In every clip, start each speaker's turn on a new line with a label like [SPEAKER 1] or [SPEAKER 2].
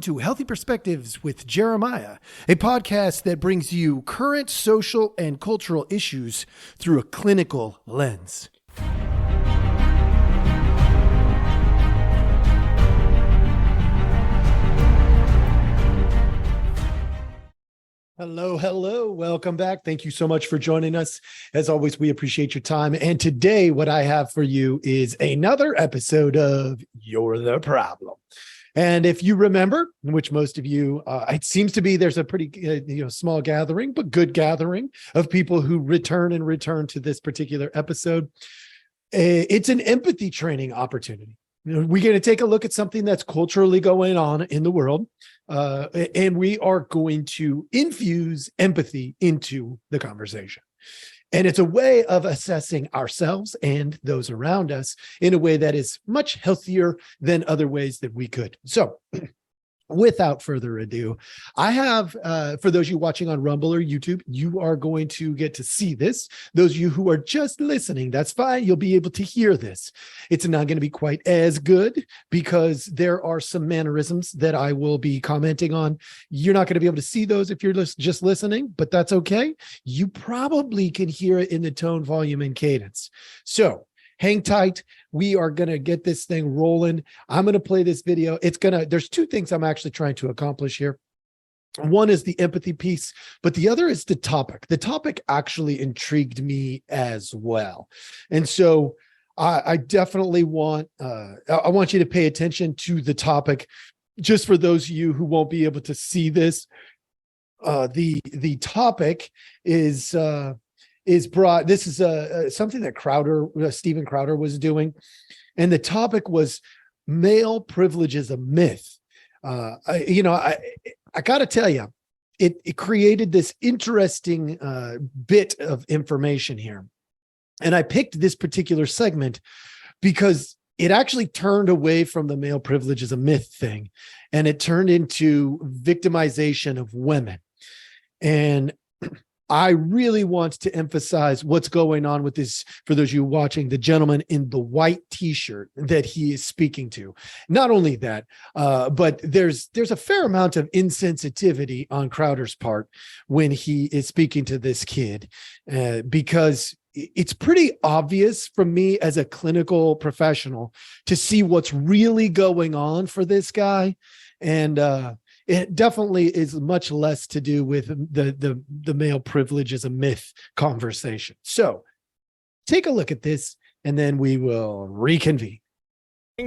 [SPEAKER 1] to Healthy Perspectives with Jeremiah, a podcast that brings you current social and cultural issues through a clinical lens. Hello. Welcome back. Thank you so much for joining us. As always, we appreciate your time. And today, what I have for you is another episode of You're the Problem. And if you remember, which most of you, it seems to be there's a pretty small gathering, but good gathering of people who return to this particular episode. It's an empathy training opportunity. We're going to take a look at something that's culturally going on in the world, and we are going to infuse empathy into the conversation. And it's a way of assessing ourselves and those around us in a way that is much healthier than other ways that we could. So without further ado, I have, for those of you watching on Rumble or YouTube, you are going to get to see this. Those of you who are just listening, that's fine. You'll be able to hear this. It's not going to be quite as good because there are some mannerisms that I will be commenting on. You're not going to be able to see those if you're just listening, but that's okay. You probably can hear it in the tone, volume, and cadence. So hang tight. We are going to get this thing rolling. I'm going to play this video. There's two things I'm actually trying to accomplish here. One is the empathy piece, but the other is the topic. The topic actually intrigued me as well. And so I definitely want you to pay attention to the topic. Just for those of you who won't be able to see this, the topic is brought. This is something that Steven Crowder was doing, and the topic was male privilege is a myth. I got to tell you, it created this interesting bit of information here, and I picked this particular segment because it actually turned away from the male privilege is a myth thing, and it turned into victimization of women. And I really want to emphasize what's going on with this, for those of you watching, the gentleman in the white t-shirt that he is speaking to. Not only that, but there's a fair amount of insensitivity on Crowder's part when he is speaking to this kid, because it's pretty obvious from me as a clinical professional to see what's really going on for this guy. And it definitely is much less to do with the male privilege is a myth conversation. So take a look at this, and then we will reconvene.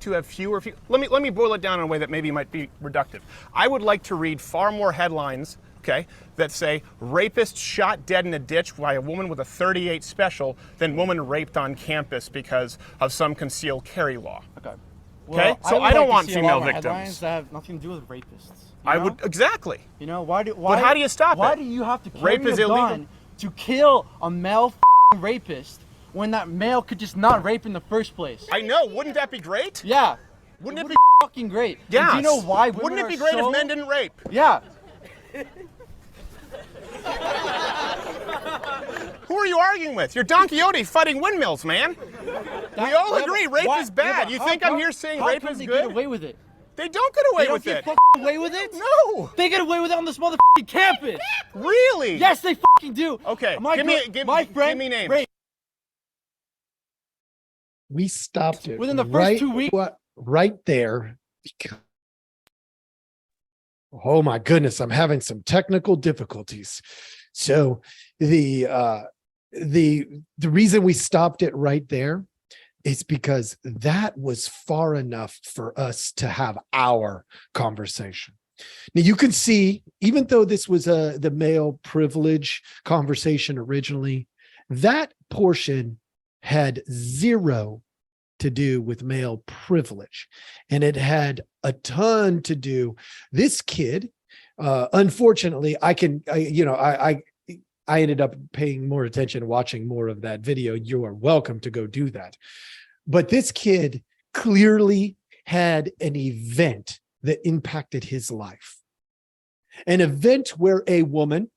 [SPEAKER 2] To have fewer. Let me boil it down in a way that maybe might be reductive. I would like to read far more headlines, okay, that say rapist shot dead in a ditch by a woman with a .38 special than woman raped on campus because of some concealed carry law. Okay.
[SPEAKER 3] Well,
[SPEAKER 2] okay, so I don't want female victims.
[SPEAKER 3] Headlines that have nothing to do with rapists.
[SPEAKER 2] I would exactly.
[SPEAKER 3] You know why?
[SPEAKER 2] But how do you stop it?
[SPEAKER 3] Why do you have to carry
[SPEAKER 2] Rape is
[SPEAKER 3] a
[SPEAKER 2] illegal
[SPEAKER 3] gun to kill a male rapist when that male could just not rape in the first place?
[SPEAKER 2] I know. Wouldn't that be great?
[SPEAKER 3] Yeah.
[SPEAKER 2] Wouldn't it
[SPEAKER 3] be
[SPEAKER 2] be
[SPEAKER 3] fucking great?
[SPEAKER 2] Yeah.
[SPEAKER 3] Do you know why?
[SPEAKER 2] Wouldn't it be great if men didn't rape?
[SPEAKER 3] Yeah.
[SPEAKER 2] Who are you arguing with? You're Don Quixote fighting windmills, man. We all agree rape is bad. You think I'm here saying rape is good?
[SPEAKER 3] How can they get away with it?
[SPEAKER 2] They don't get away with it.
[SPEAKER 3] They don't get away with it?
[SPEAKER 2] No.
[SPEAKER 3] They get away with it on this motherfucking campus.
[SPEAKER 2] Really?
[SPEAKER 3] Yes, they fucking do.
[SPEAKER 2] Okay.
[SPEAKER 3] Give me
[SPEAKER 2] names.
[SPEAKER 1] We stopped it
[SPEAKER 3] within the first 2 weeks.
[SPEAKER 1] Right there. Oh my goodness, I'm having some technical difficulties. So the reason we stopped it right there is because that was far enough for us to have our conversation. Now you can see, even though this was the male privilege conversation originally, that portion had zero to do with male privilege, and it had a ton to do. This kid, unfortunately, I ended up paying more attention, watching more of that video. You are welcome to go do that. But this kid clearly had an event that impacted his life. An event where a woman,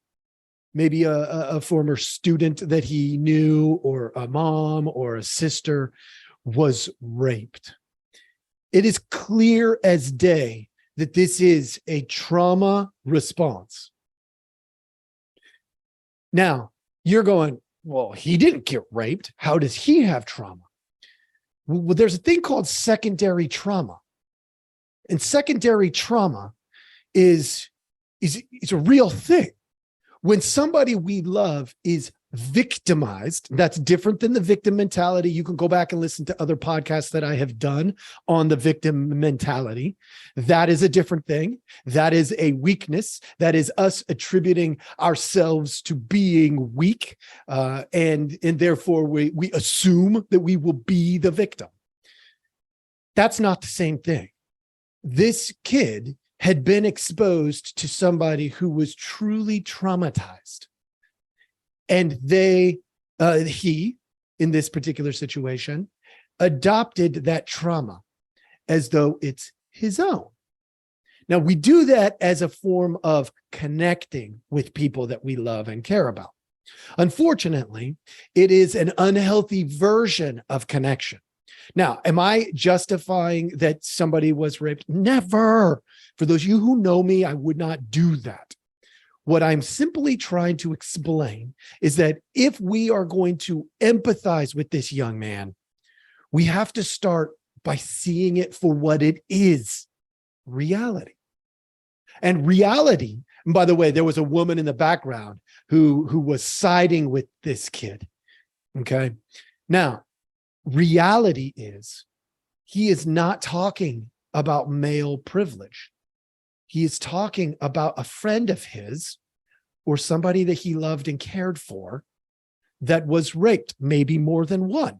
[SPEAKER 1] maybe a former student that he knew, or a mom or a sister, was raped. It is clear as day that this is a trauma response. Now, you're going, well, he didn't get raped. How does he have trauma? Well, there's a thing called secondary trauma. And secondary trauma is a real thing. When somebody we love is victimized, that's different than the victim mentality. You can go back and listen to other podcasts that I have done on the victim mentality. That is a different thing. That is a weakness. That is us attributing ourselves to being weak. And therefore we assume that we will be the victim. That's not the same thing. This kid had been exposed to somebody who was truly traumatized. And he, in this particular situation, adopted that trauma as though it's his own. Now, we do that as a form of connecting with people that we love and care about. Unfortunately, it is an unhealthy version of connection. Now, am I justifying that somebody was raped? Never. For those of you who know me, I would not do that. What I'm simply trying to explain is that if we are going to empathize with this young man, we have to start by seeing it for what it is, reality. And reality, and by the way, there was a woman in the background who was siding with this kid. Okay. Now, reality is he is not talking about male privilege. He is talking about a friend of his or somebody that he loved and cared for that was raped, maybe more than one.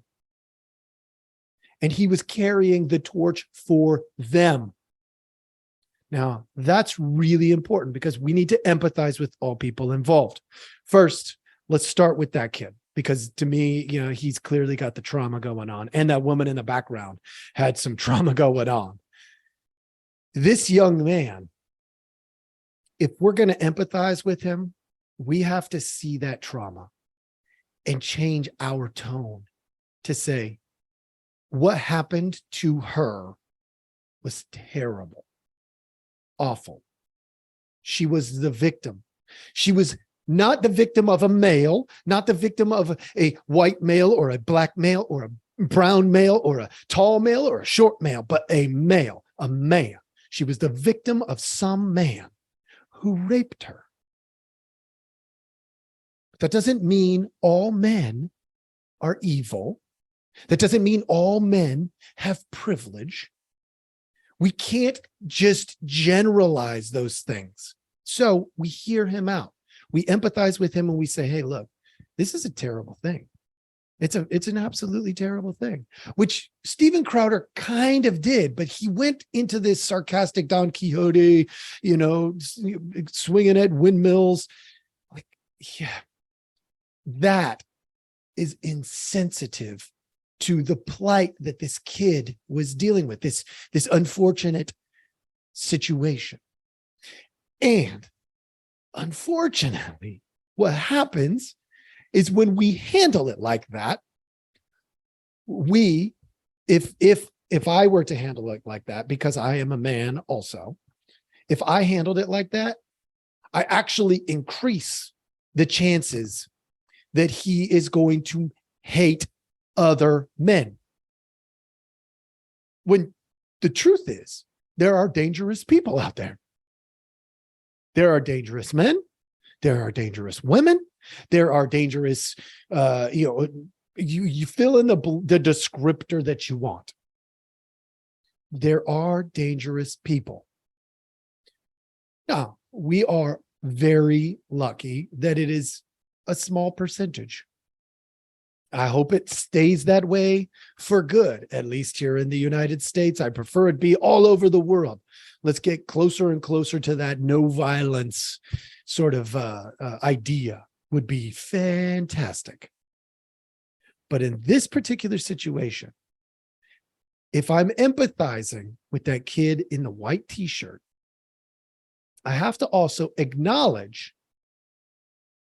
[SPEAKER 1] And he was carrying the torch for them. Now, that's really important because we need to empathize with all people involved. First, let's start with that kid, because to me, he's clearly got the trauma going on. And that woman in the background had some trauma going on. This young man, if we're going to empathize with him, we have to see that trauma and change our tone to say, what happened to her was terrible, awful. She was the victim. She was not the victim of a male, not the victim of a white male or a black male or a brown male or a tall male or a short male, but a male, a man. She was the victim of some man who raped her. That doesn't mean all men are evil. That doesn't mean all men have privilege. We can't just generalize those things. So we hear him out. We empathize with him and we say, hey, look, this is a terrible thing. It's an absolutely terrible thing, which Steven Crowder kind of did, but he went into this sarcastic Don Quixote, swinging at windmills. Like, yeah, that is insensitive to the plight that this kid was dealing with, this unfortunate situation. And unfortunately, what happens is when we handle it like that, if I were to handle it like that, because I am a man also, if I handled it like that, I actually increase the chances that he is going to hate other men. When the truth is, there are dangerous people out there. There are dangerous men. There are dangerous women. There are dangerous, you fill in the descriptor that you want. There are dangerous people. Now, we are very lucky that it is a small percentage. I hope it stays that way for good, at least here in the United States. I prefer it be all over the world. Let's get closer and closer to that no violence sort of idea. Would be fantastic. But in this particular situation, if I'm empathizing with that kid in the white t-shirt, I have to also acknowledge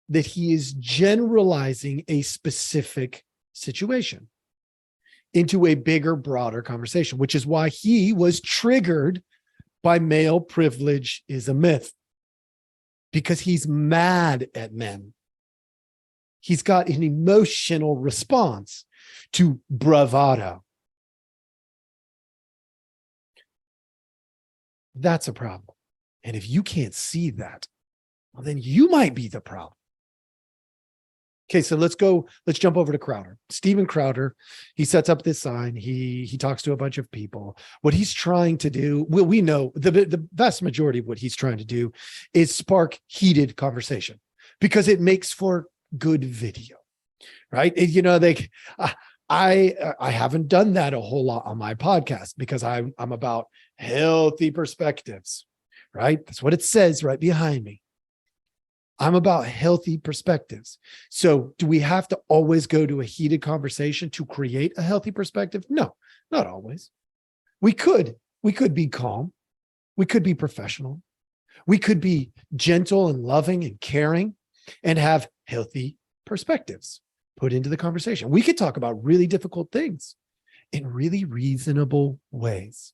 [SPEAKER 1] that he is generalizing a specific situation into a bigger, broader conversation, which is why he was triggered by male privilege is a myth because he's mad at men. He's got an emotional response to bravado. That's a problem. And if you can't see that, well, then you might be the problem. Okay, so let's jump over to Crowder. Steven Crowder, he sets up this sign. He talks to a bunch of people. What he's trying to do, well, we know the vast majority of what he's trying to do is spark heated conversation because it makes for good video, right? I haven't done that a whole lot on my podcast because I'm about healthy perspectives, right? That's what it says right behind me. I'm about healthy perspectives. So do we have to always go to a heated conversation to create a healthy perspective? No, not always. We could be calm. We could be professional. We could be gentle and loving and caring and have healthy perspectives put into the conversation. We could talk about really difficult things in really reasonable ways.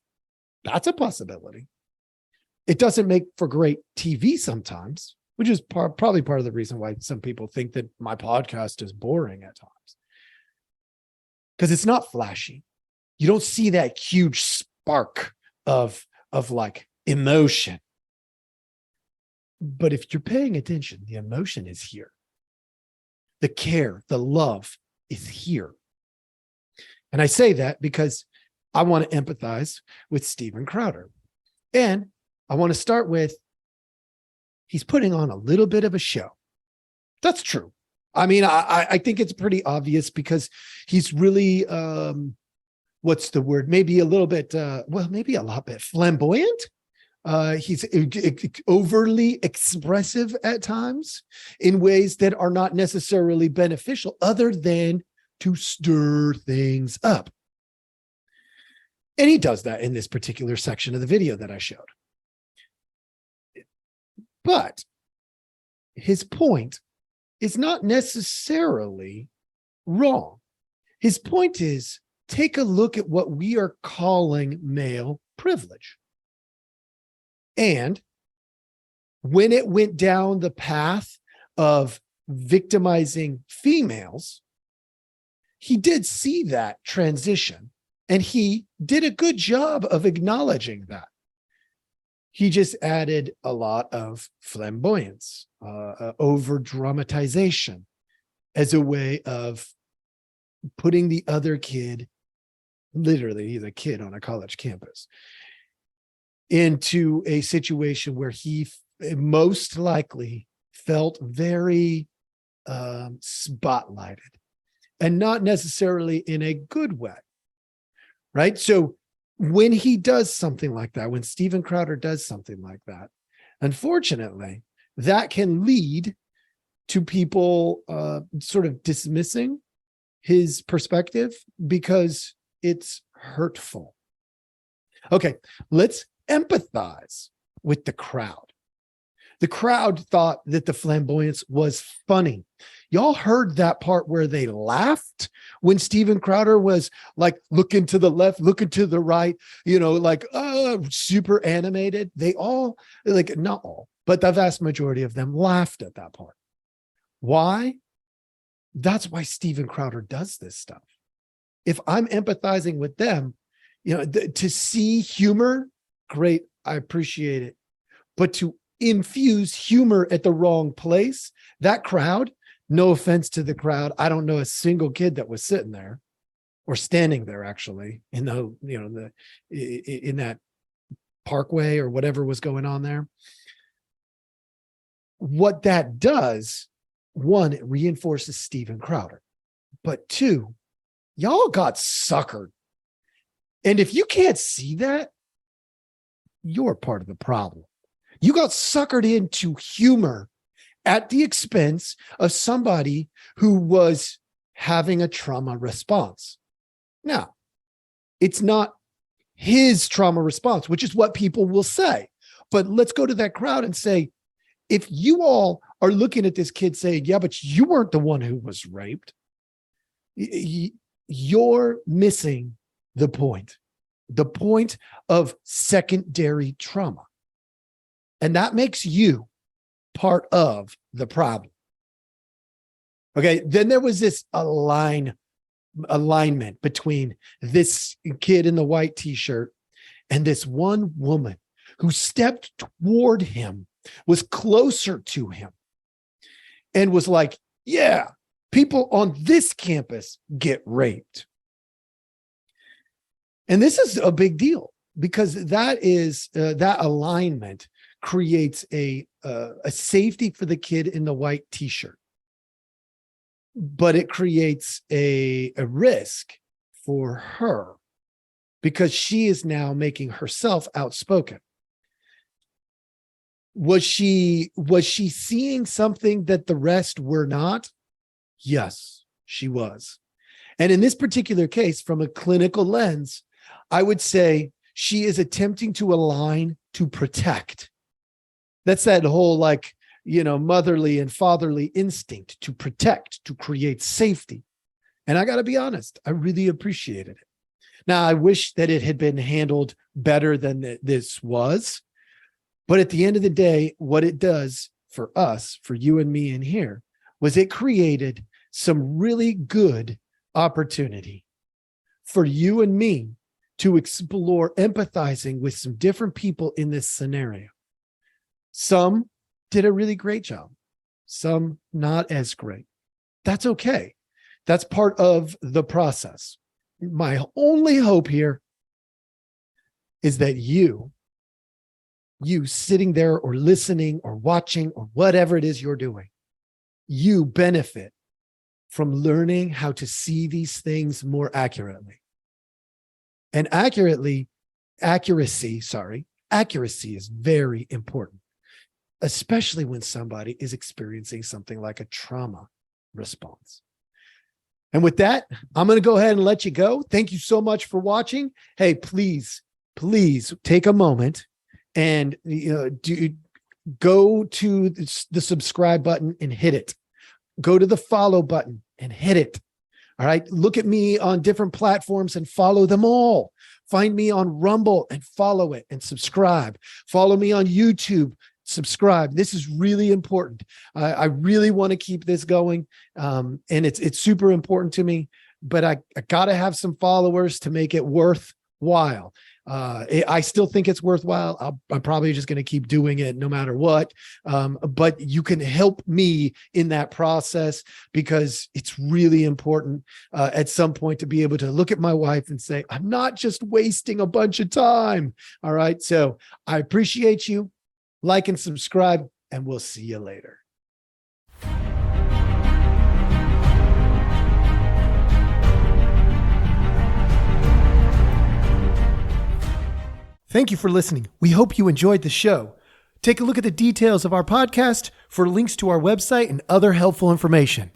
[SPEAKER 1] That's a possibility. It doesn't make for great TV sometimes, which is probably part of the reason why some people think that my podcast is boring at times. Because it's not flashy. You don't see that huge spark of like emotion. But if you're paying attention, the emotion is here. The care, the love is here. And I say that because I want to empathize with Steven Crowder. And I want to start with, he's putting on a little bit of a show. That's true. I mean, I think it's pretty obvious because he's really, what's the word? Maybe a little bit, maybe a lot bit flamboyant. He's overly expressive at times in ways that are not necessarily beneficial other than to stir things up. And he does that in this particular section of the video that I showed. But his point is not necessarily wrong. His point is, take a look at what we are calling male privilege. And when it went down the path of victimizing females, he did see that transition, and he did a good job of acknowledging that. He just added a lot of flamboyance, over dramatization as a way of putting the other kid, literally he's a kid on a college campus, into a situation where he most likely felt very spotlighted, and not necessarily in a good way, right? So when he does something like that, when Steven Crowder does something like that, unfortunately, that can lead to people sort of dismissing his perspective because it's hurtful. Okay, let's empathize with the crowd. The crowd thought that the flamboyance was funny. Y'all heard that part where they laughed when Steven Crowder was like looking to the left, looking to the right, like super animated. They all, like, not all, but the vast majority of them laughed at that part. Why? That's why Steven Crowder does this stuff. If I'm empathizing with them, to see humor, great, I appreciate it. But to infuse humor at the wrong place, that crowd, no offense to the crowd, I don't know a single kid that was sitting there or standing there actually in in that parkway or whatever was going on there. What that does, one, it reinforces Steven Crowder, but two, y'all got suckered. And if you can't see that, you're part of the problem. You got suckered into humor at the expense of somebody who was having a trauma response. Now, it's not his trauma response, which is what people will say. But let's go to that crowd and say, if you all are looking at this kid saying, yeah, but you weren't the one who was raped, you're missing the point. the point of secondary trauma. And that makes you part of the problem. Okay. Then there was this alignment between this kid in the white t-shirt and this one woman who stepped toward him, was closer to him, and was like, yeah, people on this campus get raped. And this is a big deal because that alignment creates a safety for the kid in the white t-shirt, but it creates a risk for her because she is now making herself outspoken. Was she seeing something that the rest were not? Yes, she was. And in this particular case, from a clinical lens, I would say she is attempting to align to protect. That's that whole motherly and fatherly instinct to protect, to create safety. And I got to be honest, I really appreciated it. Now, I wish that it had been handled better than this was. But at the end of the day, what it does for us, for you and me in here, was it created some really good opportunity for you and me to explore empathizing with some different people in this scenario. Some did a really great job, some not as great. That's okay. That's part of the process. My only hope here is that you sitting there or listening or watching or whatever it is you're doing, you benefit from learning how to see these things more accurately. And accuracy is very important, especially when somebody is experiencing something like a trauma response. And with that, I'm going to go ahead and let you go. Thank you so much for watching. Hey, please take a moment and go to the subscribe button and hit it. Go to the follow button and hit it. All right. Look at me on different platforms and follow them all. Find me on Rumble and follow it and subscribe. Follow me on YouTube. Subscribe. This is really important. I really want to keep this going. And it's super important to me, but I got to have some followers to make it worthwhile. I still think it's worthwhile. I'm probably just going to keep doing it no matter what. But you can help me in that process because it's really important at some point to be able to look at my wife and say, I'm not just wasting a bunch of time. All right. So I appreciate you. Like and subscribe, and we'll see you later. Thank you for listening. We hope you enjoyed the show. Take a look at the details of our podcast for links to our website and other helpful information.